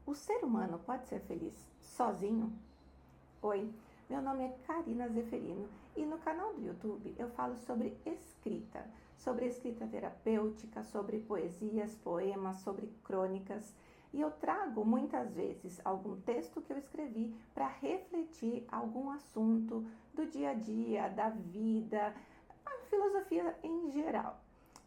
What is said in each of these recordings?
O ser humano pode ser feliz sozinho? Oi, meu nome é Karina Zeferino e no canal do YouTube eu falo sobre escrita terapêutica, sobre poesias, poemas, sobre crônicas, e eu trago muitas vezes algum texto que eu escrevi para refletir algum assunto do dia a dia, da vida, a filosofia em geral.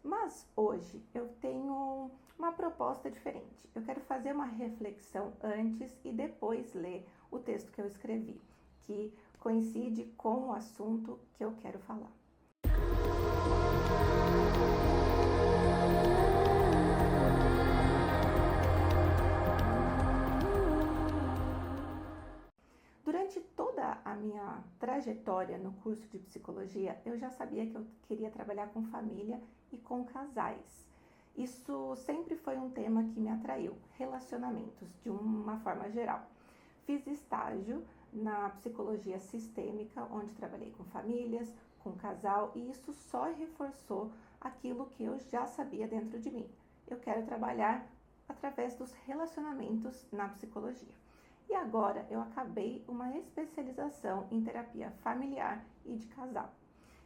Mas hoje eu tenho uma proposta diferente. Eu quero fazer uma reflexão antes e depois ler o texto que eu escrevi, que coincide com o assunto que eu quero falar. Durante toda a minha trajetória no curso de psicologia, eu já sabia que eu queria trabalhar com família e com casais. Isso sempre foi um tema que me atraiu, relacionamentos de uma forma geral. Fiz estágio na psicologia sistêmica, onde trabalhei com famílias, com casal, e isso só reforçou aquilo que eu já sabia dentro de mim. Eu quero trabalhar através dos relacionamentos na psicologia. E agora eu acabei uma especialização em terapia familiar e de casal.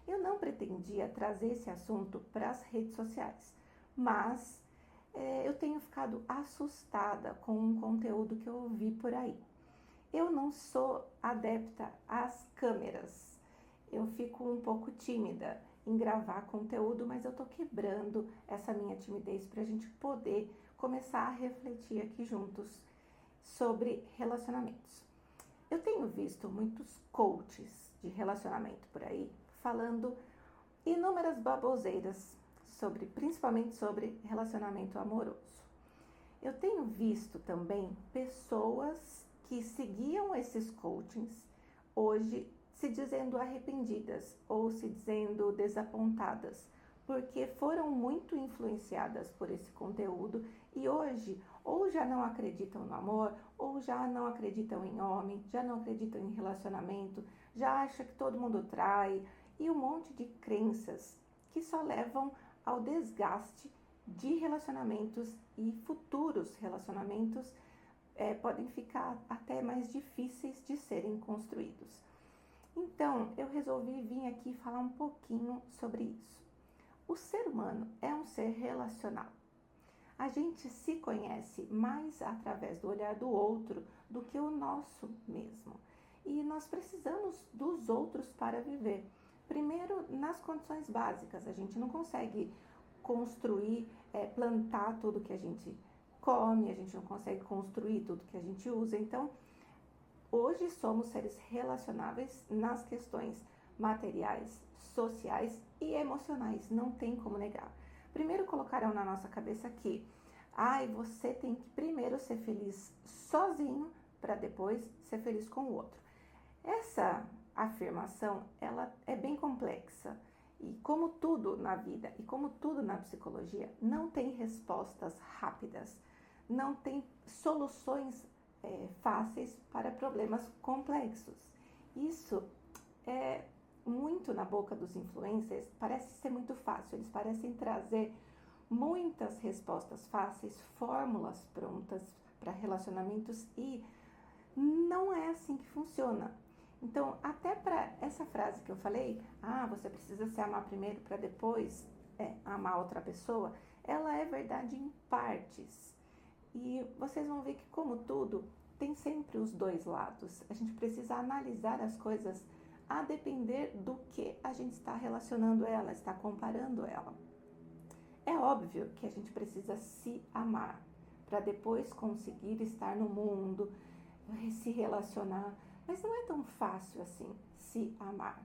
Eu não pretendia trazer esse assunto para as redes sociais, mas eu tenho ficado assustada com um conteúdo que eu vi por aí. Eu não sou adepta às câmeras, eu fico um pouco tímida em gravar conteúdo, mas eu estou quebrando essa minha timidez para a gente poder começar a refletir aqui juntos sobre relacionamentos. Eu tenho visto muitos coaches de relacionamento por aí falando inúmeras baboseiras principalmente sobre relacionamento amoroso. Eu tenho visto também pessoas que seguiam esses coachings hoje se dizendo arrependidas ou se dizendo desapontadas, porque foram muito influenciadas por esse conteúdo e hoje ou já não acreditam no amor, ou já não acreditam em homem, já não acreditam em relacionamento, já acham que todo mundo trai, e um monte de crenças que só levam ao desgaste de relacionamentos, e futuros relacionamentos podem ficar até mais difíceis de serem construídos. Então, eu resolvi vir aqui falar um pouquinho sobre isso. O ser humano é um ser relacional. A gente se conhece mais através do olhar do outro do que o nosso mesmo. E nós precisamos dos outros para viver. Primeiro, nas condições básicas, a gente não consegue construir, plantar tudo que a gente come, a gente não consegue construir tudo que a gente usa. Então, hoje somos seres relacionáveis nas questões materiais, sociais e emocionais, não tem como negar. Primeiro colocaram na nossa cabeça que você tem que primeiro ser feliz sozinho para depois ser feliz com o outro. Essa afirmação, ela é bem complexa e como tudo na vida e como tudo na psicologia, não tem respostas rápidas, não tem soluções fáceis para problemas complexos. Isso é muito na boca dos influencers, parece ser muito fácil, eles parecem trazer muitas respostas fáceis, fórmulas prontas para relacionamentos, e não é assim que funciona. Então, até para essa frase que eu falei, você precisa se amar primeiro para depois amar outra pessoa, ela é verdade em partes. E vocês vão ver que, como tudo, tem sempre os dois lados. A gente precisa analisar as coisas a depender do que a gente está relacionando ela, está comparando ela. É óbvio que a gente precisa se amar para depois conseguir estar no mundo, se relacionar, mas não é tão fácil assim se amar,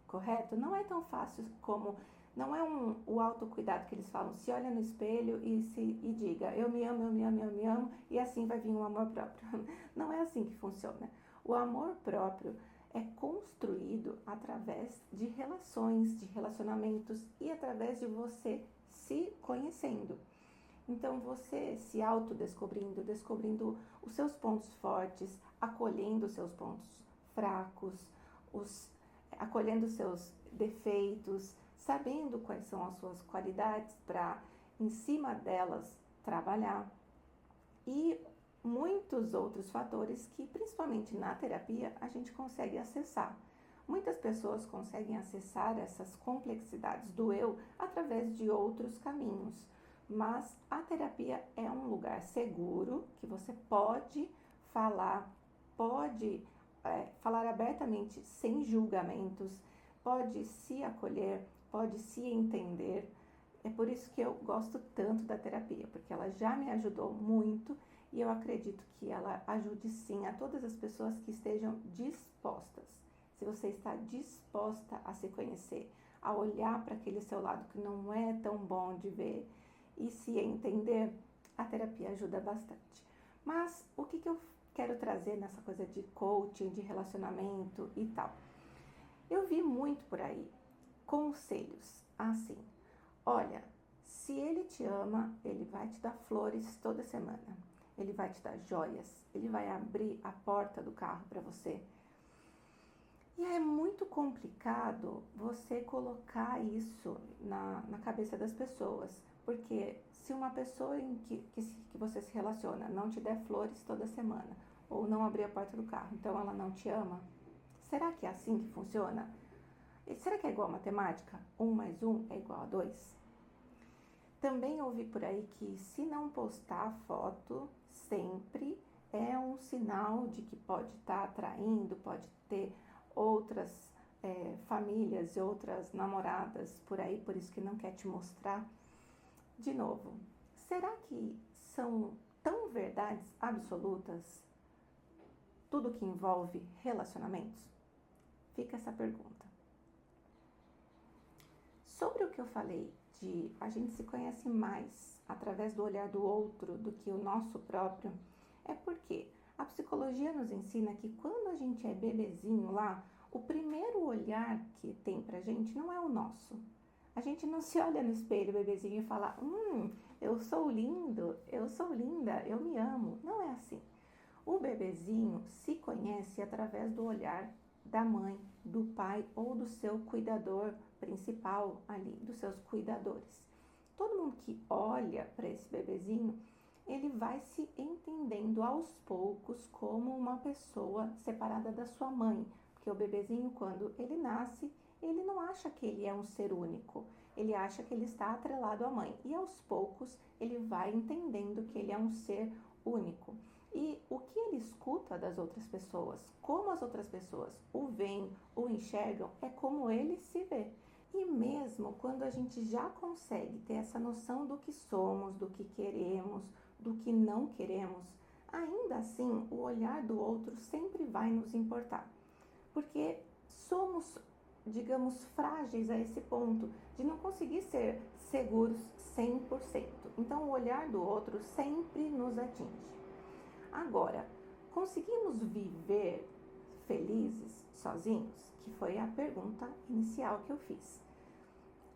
correto? Não é tão fácil como, não é o autocuidado que eles falam, se olha no espelho e diga, eu me amo, eu me amo, eu me amo, e assim vai vir o amor próprio. Não é assim que funciona. O amor próprio é construído através de relações, de relacionamentos e através de você se conhecendo. Então, você se autodescobrindo, descobrindo os seus pontos fortes, acolhendo os seus pontos fracos, acolhendo os seus defeitos, sabendo quais são as suas qualidades para, em cima delas, trabalhar. E muitos outros fatores que, principalmente na terapia, a gente consegue acessar. Muitas pessoas conseguem acessar essas complexidades do eu através de outros caminhos, mas a terapia é um lugar seguro que você pode falar, pode falar abertamente, sem julgamentos, pode se acolher, pode se entender. É por isso que eu gosto tanto da terapia, porque ela já me ajudou muito e eu acredito que ela ajude sim a todas as pessoas que estejam dispostas. Se você está disposta a se conhecer, a olhar para aquele seu lado que não é tão bom de ver e se entender, a terapia ajuda bastante. Mas o que eu quero trazer nessa coisa de coaching, de relacionamento e tal? Eu vi muito por aí conselhos assim: olha, se ele te ama, ele vai te dar flores toda semana, ele vai te dar joias, ele vai abrir a porta do carro para você. E é muito complicado você colocar isso na cabeça das pessoas, porque se uma pessoa que você se relaciona não te der flores toda semana, ou não abrir a porta do carro, então ela não te ama, será que é assim que funciona? E será que é igual a matemática? 1 mais 1 é igual a 2? Também ouvi por aí que se não postar foto sempre é um sinal de que pode estar atraindo, pode ter outras famílias e outras namoradas por aí, por isso que não quer te mostrar. De novo, será que são tão verdades absolutas tudo que envolve relacionamentos? Fica essa pergunta. Sobre o que eu falei de a gente se conhece mais através do olhar do outro do que o nosso próprio, é porque a psicologia nos ensina que quando a gente é bebezinho lá, o primeiro olhar que tem pra gente não é o nosso. A gente não se olha no espelho, bebezinho, e fala, eu sou lindo, eu sou linda, eu me amo. Não é assim. O bebezinho se conhece através do olhar da mãe, do pai ou do seu cuidador principal ali, dos seus cuidadores. Todo mundo que olha para esse bebezinho, ele vai se entendendo aos poucos como uma pessoa separada da sua mãe, porque o bebezinho, quando ele nasce, ele não acha que ele é um ser único, ele acha que ele está atrelado à mãe, e aos poucos ele vai entendendo que ele é um ser único. E o que ele escuta das outras pessoas, como as outras pessoas o veem, o enxergam, é como ele se vê. E mesmo quando a gente já consegue ter essa noção do que somos, do que queremos, do que não queremos, ainda assim o olhar do outro sempre vai nos importar. Porque somos, digamos, frágeis a esse ponto de não conseguir ser seguros 100%. Então o olhar do outro sempre nos atinge. Agora, conseguimos viver felizes sozinhos? Que foi a pergunta inicial que eu fiz.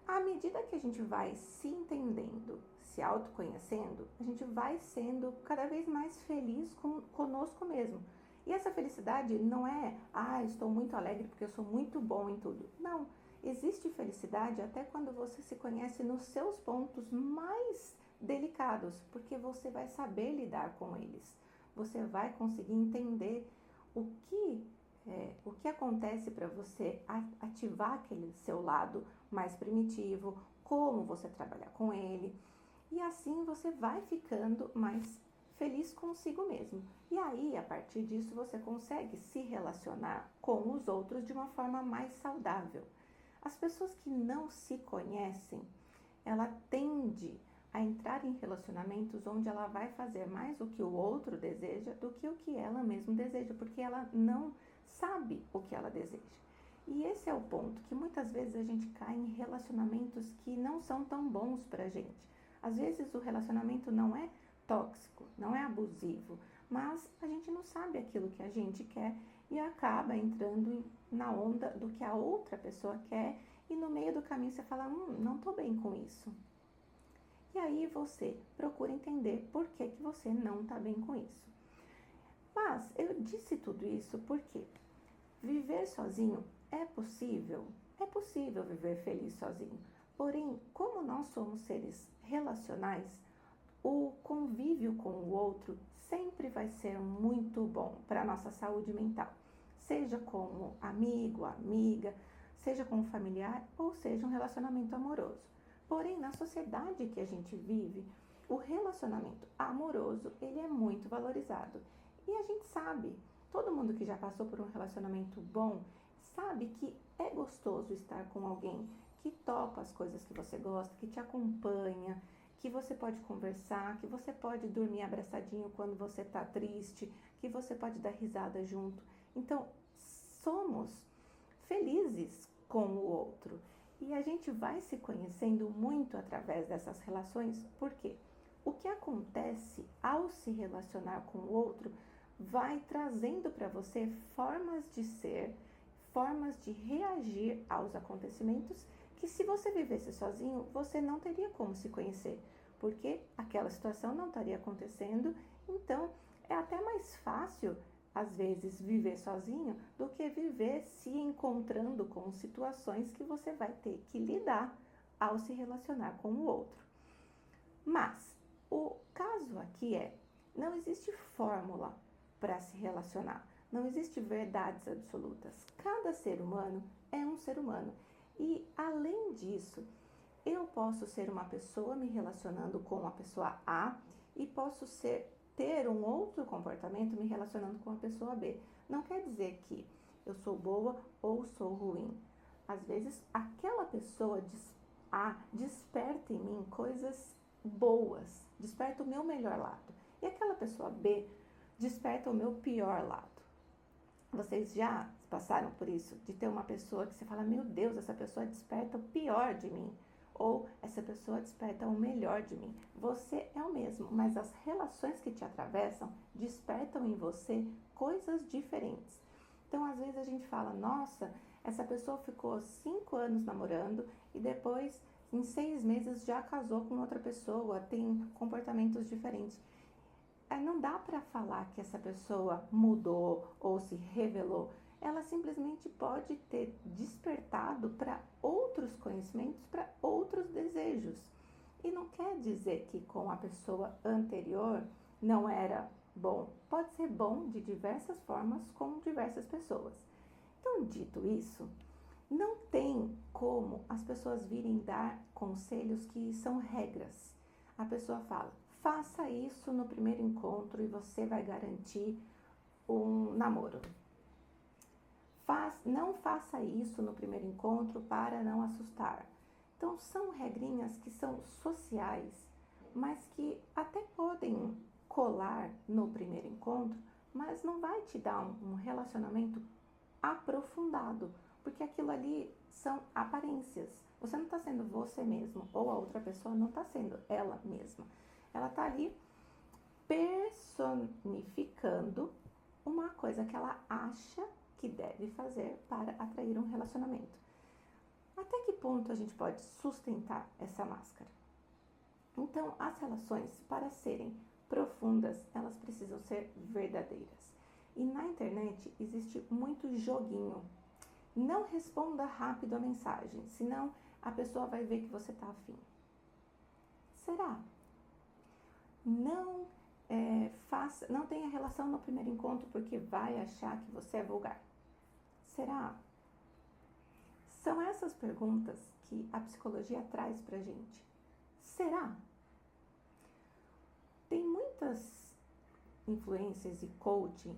À medida que a gente vai se entendendo, se autoconhecendo, a gente vai sendo cada vez mais feliz conosco mesmo. E essa felicidade não é, estou muito alegre porque eu sou muito bom em tudo. Não, existe felicidade até quando você se conhece nos seus pontos mais delicados, porque você vai saber lidar com eles. Você vai conseguir entender o que acontece para você ativar aquele seu lado mais primitivo, como você trabalhar com ele, e assim você vai ficando mais feliz consigo mesmo. E aí, a partir disso, você consegue se relacionar com os outros de uma forma mais saudável. As pessoas que não se conhecem, ela tende a entrar em relacionamentos onde ela vai fazer mais o que o outro deseja do que o que ela mesma deseja, porque ela não sabe o que ela deseja. E esse é o ponto, que muitas vezes a gente cai em relacionamentos que não são tão bons pra gente. Às vezes o relacionamento não é tóxico, não é abusivo, mas a gente não sabe aquilo que a gente quer e acaba entrando na onda do que a outra pessoa quer e no meio do caminho você fala, não tô bem com isso. E aí você procura entender por que você não tá bem com isso. Mas eu disse tudo isso porque viver sozinho é possível? É possível viver feliz sozinho. Porém, como nós somos seres relacionais, o convívio com o outro sempre vai ser muito bom para a nossa saúde mental, seja como amigo, amiga, seja como familiar ou seja um relacionamento amoroso. Porém, na sociedade que a gente vive, o relacionamento amoroso, ele é muito valorizado. E a gente sabe, todo mundo que já passou por um relacionamento bom, sabe que é gostoso estar com alguém que topa as coisas que você gosta, que te acompanha, que você pode conversar, que você pode dormir abraçadinho quando você está triste, que você pode dar risada junto. Então, somos felizes com o outro. E a gente vai se conhecendo muito através dessas relações, porque o que acontece ao se relacionar com o outro vai trazendo para você formas de ser, formas de reagir aos acontecimentos que, se você vivesse sozinho, você não teria como se conhecer, porque aquela situação não estaria acontecendo. Então é até mais fácil às vezes viver sozinho do que viver se encontrando com situações que você vai ter que lidar ao se relacionar com o outro. Mas o caso aqui é, não existe fórmula para se relacionar, não existe verdades absolutas. Cada ser humano é um ser humano. E além disso, eu posso ser uma pessoa me relacionando com a pessoa A e posso ter um outro comportamento me relacionando com a pessoa B. Não quer dizer que eu sou boa ou sou ruim. Às vezes, aquela pessoa A desperta em mim coisas boas, desperta o meu melhor lado. E aquela pessoa B desperta o meu pior lado. Vocês já passaram por isso? De ter uma pessoa que você fala, meu Deus, essa pessoa desperta o pior de mim. Ou essa pessoa desperta o melhor de mim. Você é o mesmo, mas as relações que te atravessam despertam em você coisas diferentes. Então, às vezes a gente fala, nossa, essa pessoa ficou 5 anos namorando e depois, em 6 meses, já casou com outra pessoa, tem comportamentos diferentes. Não dá para falar que essa pessoa mudou ou se revelou. Ela simplesmente pode ter despertado para outros conhecimentos, para outros desejos. E não quer dizer que com a pessoa anterior não era bom. Pode ser bom de diversas formas com diversas pessoas. Então, dito isso, não tem como as pessoas virem dar conselhos que são regras. A pessoa fala, faça isso no primeiro encontro e você vai garantir um namoro. Não faça isso no primeiro encontro para não assustar. Então, são regrinhas que são sociais, mas que até podem colar no primeiro encontro, mas não vai te dar um relacionamento aprofundado, porque aquilo ali são aparências. Você não está sendo você mesmo, ou a outra pessoa não está sendo ela mesma. Ela está ali personificando uma coisa que ela acha que deve fazer para atrair um relacionamento. Até que ponto a gente pode sustentar essa máscara? Então, as relações, para serem profundas, elas precisam ser verdadeiras. E na internet existe muito joguinho. Não responda rápido a mensagem, senão a pessoa vai ver que você está afim. Será? Não tenha relação no primeiro encontro porque vai achar que você é vulgar. Será? São essas perguntas que a psicologia traz pra gente. Será? Tem muitas influências e coaching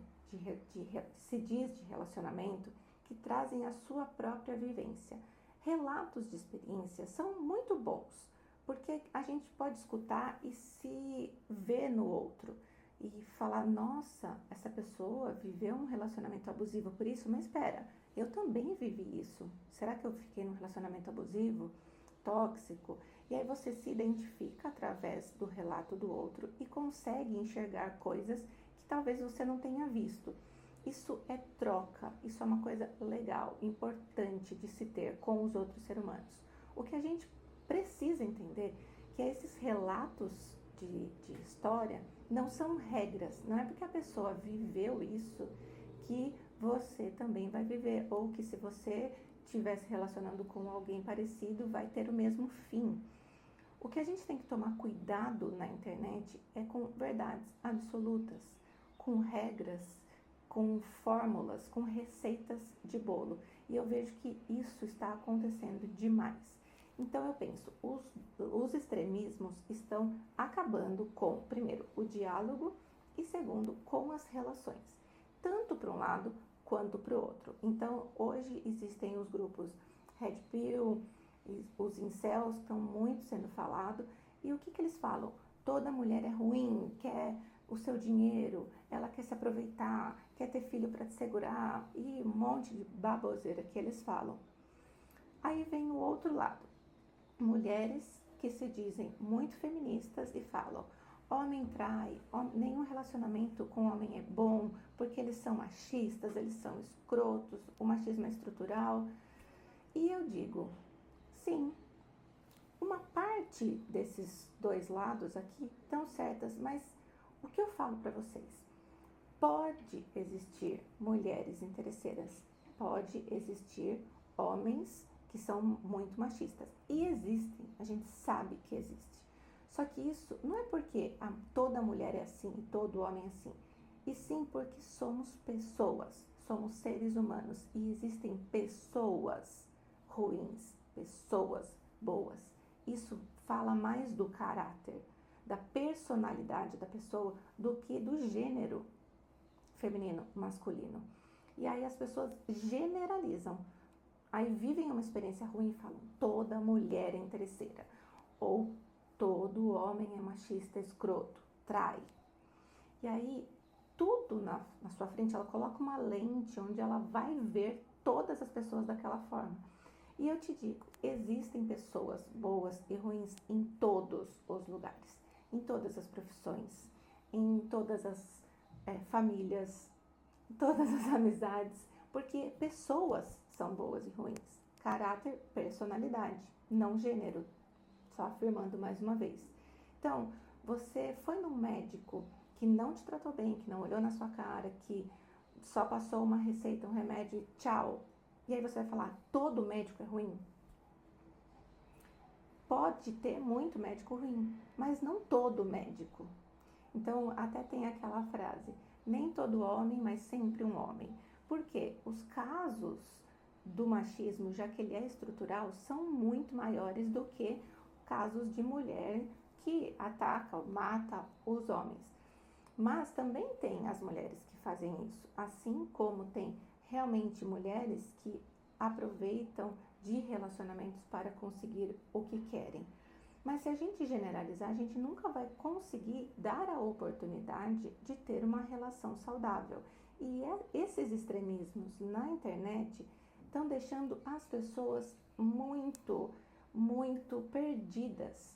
se diz de relacionamento que trazem a sua própria vivência. Relatos de experiência são muito bons, porque a gente pode escutar e se ver no outro e falar, nossa, essa pessoa viveu um relacionamento abusivo por isso, mas espera, eu também vivi isso. Será que eu fiquei num relacionamento abusivo, tóxico? E aí você se identifica através do relato do outro e consegue enxergar coisas que talvez você não tenha visto. Isso é troca, isso é uma coisa legal, importante de se ter com os outros seres humanos. O que a gente precisa entender que esses relatos de história não são regras, não é porque a pessoa viveu isso que você também vai viver, ou que se você estiver se relacionando com alguém parecido vai ter o mesmo fim. O que a gente tem que tomar cuidado na internet é com verdades absolutas, com regras, com fórmulas, com receitas de bolo. E eu vejo que isso está acontecendo demais. Então eu penso, os extremismos estão acabando com, primeiro, o diálogo e segundo, com as relações, tanto para um lado quanto para o outro. Então hoje existem os grupos Red Pill, os incels estão muito sendo falados. E o que eles falam? Toda mulher é ruim, quer o seu dinheiro, ela quer se aproveitar, quer ter filho para te segurar e um monte de baboseira que eles falam. Aí vem o outro lado, mulheres que se dizem muito feministas e falam: homem trai, nenhum relacionamento com homem é bom porque eles são machistas, eles são escrotos, o machismo é estrutural. E eu digo, sim, uma parte desses dois lados aqui estão certas, mas o que eu falo para vocês? Pode existir mulheres interesseiras, pode existir homens que são muito machistas. E existem, a gente sabe que existe. Só que isso não é porque toda mulher é assim e todo homem é assim, e sim porque somos pessoas, somos seres humanos e existem pessoas ruins, pessoas boas. Isso fala mais do caráter, da personalidade da pessoa do que do gênero feminino, masculino. E aí as pessoas generalizam. Aí vivem uma experiência ruim e falam: toda mulher é interesseira. Ou todo homem é machista, escroto, trai. E aí tudo na sua frente, ela coloca uma lente onde ela vai ver todas as pessoas daquela forma. E eu te digo, existem pessoas boas e ruins em todos os lugares, em todas as profissões, em todas as famílias, em todas as amizades, porque pessoas são boas e ruins. Caráter, personalidade, não gênero, só afirmando mais uma vez. Então, você foi num médico que não te tratou bem, que não olhou na sua cara, que só passou uma receita, um remédio e tchau. E aí você vai falar: todo médico é ruim? Pode ter muito médico ruim, mas não todo médico. Então, até tem aquela frase: nem todo homem, mas sempre um homem. Porque os casos do machismo, já que ele é estrutural, são muito maiores do que casos de mulher que ataca, mata os homens. Mas também tem as mulheres que fazem isso, assim como tem realmente mulheres que aproveitam de relacionamentos para conseguir o que querem. Mas se a gente generalizar, a gente nunca vai conseguir dar a oportunidade de ter uma relação saudável. E esses extremismos na internet estão deixando as pessoas muito, muito perdidas.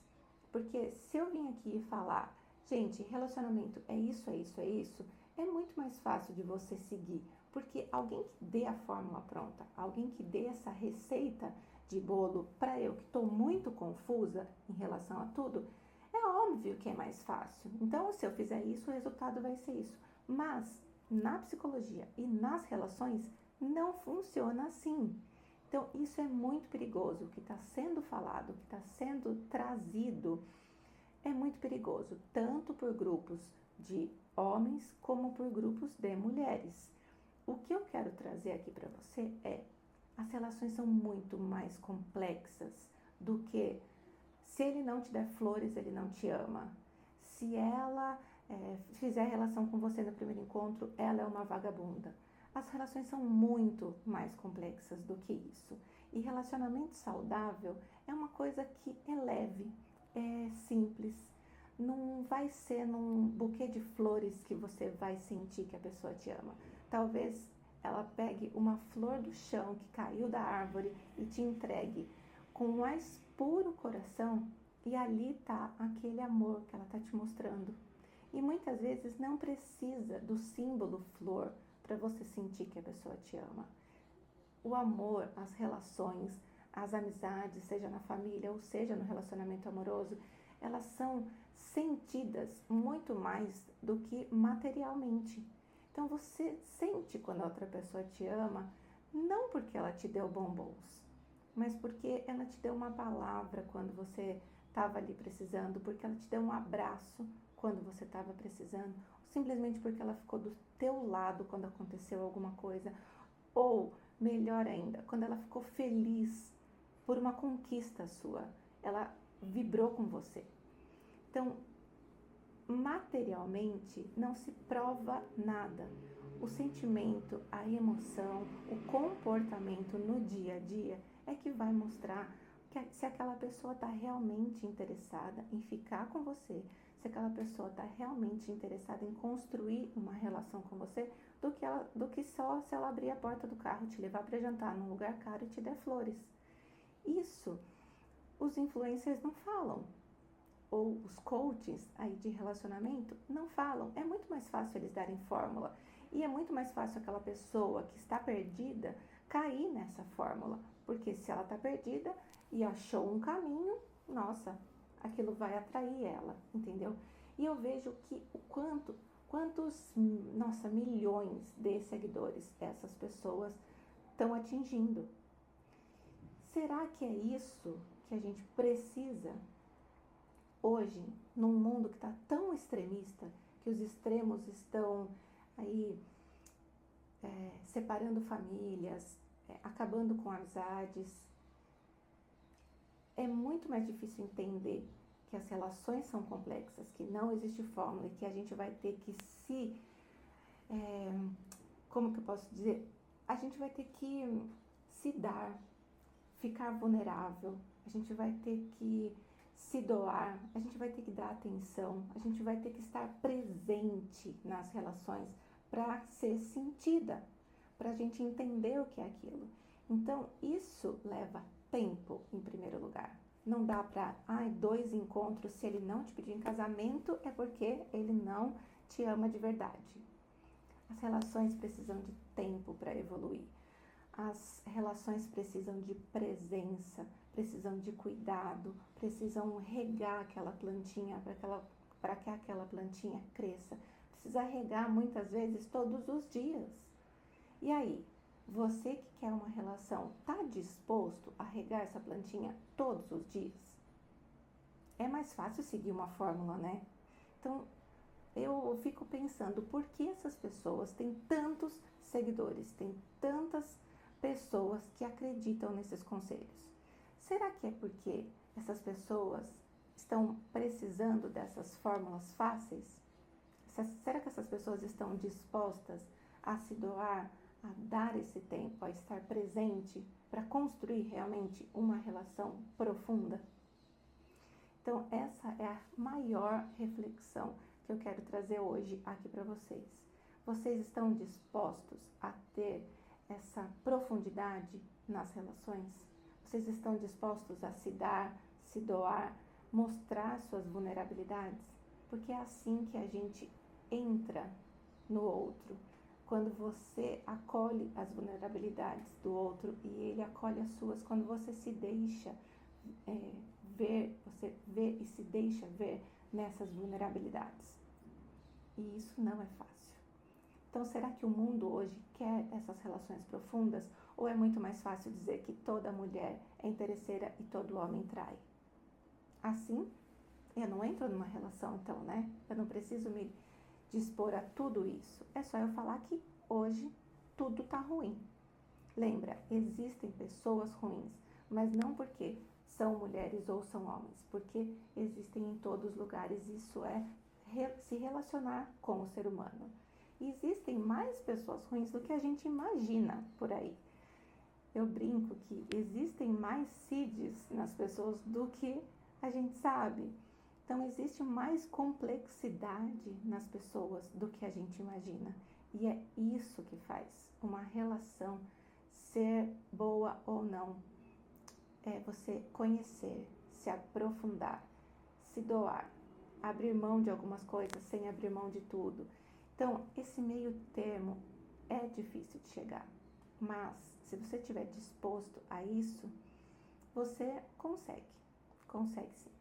Porque se eu vim aqui falar: gente, relacionamento é isso, é isso, é isso, é muito mais fácil de você seguir. Porque alguém que dê a fórmula pronta, alguém que dê essa receita de bolo para eu que estou muito confusa em relação a tudo, é óbvio que é mais fácil. Então, se eu fizer isso, o resultado vai ser isso. Mas na psicologia e nas relações não funciona assim. Então, isso é muito perigoso. O que está sendo falado, o que está sendo trazido é muito perigoso, tanto por grupos de homens como por grupos de mulheres. O que eu quero trazer aqui para você é: as relações são muito mais complexas do que se ele não te der flores, ele não te ama. Se ela fizer relação com você no primeiro encontro, ela é uma vagabunda. As relações são muito mais complexas do que isso. E relacionamento saudável é uma coisa que é leve, é simples. Não vai ser num buquê de flores que você vai sentir que a pessoa te ama. Talvez ela pegue uma flor do chão que caiu da árvore e te entregue com o mais puro coração, e ali está aquele amor que ela está te mostrando. E muitas vezes não precisa do símbolo flor para você sentir que a pessoa te ama. O amor, as relações, as amizades, seja na família ou seja no relacionamento amoroso, elas são sentidas muito mais do que materialmente. Então você sente quando a outra pessoa te ama, não porque ela te deu bombons, mas porque ela te deu uma palavra quando você estava ali precisando, porque ela te deu um abraço quando você estava precisando, simplesmente porque ela ficou do teu lado quando aconteceu alguma coisa, ou melhor ainda, quando ela ficou feliz por uma conquista sua, ela vibrou com você. Então, materialmente não se prova nada. O sentimento, a emoção, o comportamento no dia a dia é que vai mostrar se aquela pessoa está realmente interessada em ficar com você, se aquela pessoa está realmente interessada em construir uma relação com você, do que só se ela abrir a porta do carro, te levar para jantar num lugar caro e te der flores. Isso os influencers não falam, ou os coaches aí de relacionamento não falam. É muito mais fácil eles darem fórmula, e é muito mais fácil aquela pessoa que está perdida cair nessa fórmula, porque se ela está perdida e achou um caminho, nossa, aquilo vai atrair ela, entendeu? E eu vejo que quantos, nossa, milhões de seguidores essas pessoas estão atingindo. Será que é isso que a gente precisa hoje, num mundo que está tão extremista, que os extremos estão aí separando famílias, acabando com amizades? É muito mais difícil entender que as relações são complexas, que não existe fórmula e que a gente vai ter que como que eu posso dizer? A gente vai ter que se dar, ficar vulnerável, a gente vai ter que se doar, a gente vai ter que dar atenção, a gente vai ter que estar presente nas relações para ser sentida, para a gente entender o que é aquilo. Então, isso leva tempo, em primeiro lugar. Não dá para, 2 encontros, se ele não te pedir em casamento, é porque ele não te ama de verdade. As relações precisam de tempo para evoluir. As relações precisam de presença, precisam de cuidado, precisam regar aquela plantinha para que aquela plantinha cresça. Precisa regar muitas vezes todos os dias. E aí, você que quer uma relação, está disposto a regar essa plantinha todos os dias? É mais fácil seguir uma fórmula, né? Então, eu fico pensando, por que essas pessoas têm tantos seguidores, têm tantas pessoas que acreditam nesses conselhos? Será que é porque essas pessoas estão precisando dessas fórmulas fáceis? Será que essas pessoas estão dispostas a se doar, a dar esse tempo, a estar presente para construir realmente uma relação profunda? Então, essa é a maior reflexão que eu quero trazer hoje aqui para vocês. Vocês estão dispostos a ter essa profundidade nas relações? Vocês estão dispostos a se dar, se doar, mostrar suas vulnerabilidades? Porque é assim que a gente entra no outro. Quando você acolhe as vulnerabilidades do outro e ele acolhe as suas, quando você se deixa ver, você vê e se deixa ver nessas vulnerabilidades. E isso não é fácil. Então, será que o mundo hoje quer essas relações profundas? Ou é muito mais fácil dizer que toda mulher é interesseira e todo homem trai? Assim, eu não entro numa relação, então, né? Eu não preciso me dispor a tudo isso. É só eu falar que hoje tudo tá ruim. Lembra, existem pessoas ruins, mas não porque são mulheres ou são homens, porque existem em todos os lugares. Isso é se relacionar com o ser humano. E existem mais pessoas ruins do que a gente imagina por aí. Eu brinco que existem mais Cids nas pessoas do que a gente sabe. Então, existe mais complexidade nas pessoas do que a gente imagina. E é isso que faz uma relação ser boa ou não. É você conhecer, se aprofundar, se doar, abrir mão de algumas coisas sem abrir mão de tudo. Então, esse meio termo é difícil de chegar. Mas, se você estiver disposto a isso, você consegue. Consegue sim.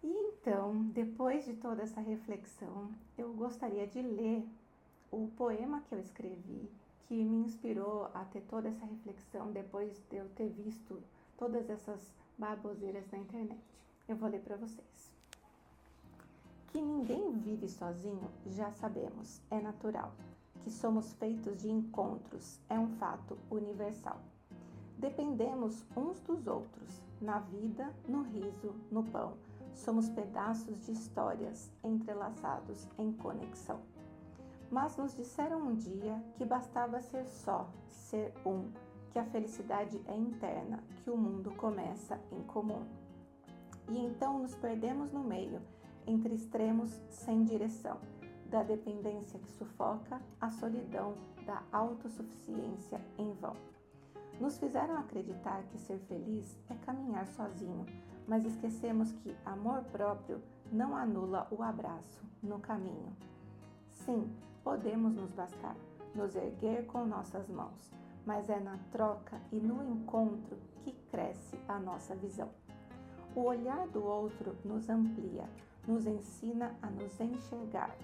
E então, depois de toda essa reflexão, eu gostaria de ler o poema que eu escrevi, que me inspirou a ter toda essa reflexão depois de eu ter visto todas essas baboseiras na internet. Eu vou ler para vocês. Que ninguém vive sozinho, já sabemos, é natural. Que somos feitos de encontros, é um fato universal. Dependemos uns dos outros, na vida, no riso, no pão. Somos pedaços de histórias entrelaçados em conexão. Mas nos disseram um dia que bastava ser só, ser um, que a felicidade é interna, que o mundo começa em comum. E então nos perdemos no meio, entre extremos sem direção, da dependência que sufoca à solidão da autossuficiência em vão. Nos fizeram acreditar que ser feliz é caminhar sozinho, mas esquecemos que amor próprio não anula o abraço no caminho. Sim, podemos nos bastar, nos erguer com nossas mãos, mas é na troca e no encontro que cresce a nossa visão. O olhar do outro nos amplia, nos ensina a nos enxergar,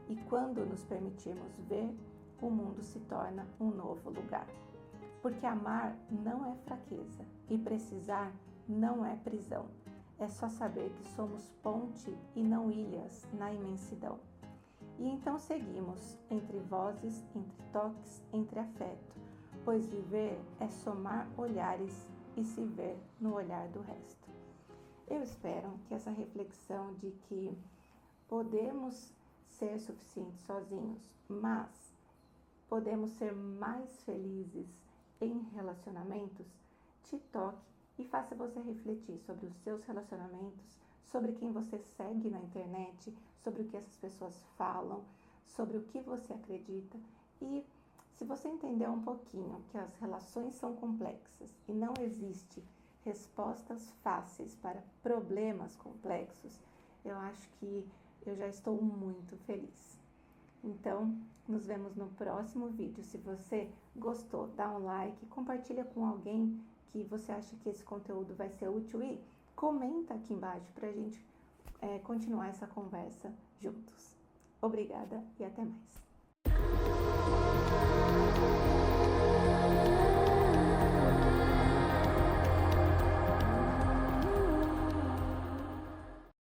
e quando nos permitirmos ver, o mundo se torna um novo lugar. Porque amar não é fraqueza e precisar não é prisão. É só saber que somos ponte e não ilhas na imensidão. E então seguimos entre vozes, entre toques, entre afeto, pois viver é somar olhares e se ver no olhar do resto. Eu espero que essa reflexão de que podemos ser suficientes sozinhos, mas podemos ser mais felizes em relacionamentos, te toque e faça você refletir sobre os seus relacionamentos, sobre quem você segue na internet, sobre o que essas pessoas falam, sobre o que você acredita. E se você entender um pouquinho que as relações são complexas e não existe respostas fáceis para problemas complexos, eu acho que eu já estou muito feliz. Então, nos vemos no próximo vídeo. Se você gostou, dá um like, compartilha com alguém que você acha que esse conteúdo vai ser útil e comenta aqui embaixo para a gente continuar essa conversa juntos. Obrigada e até mais.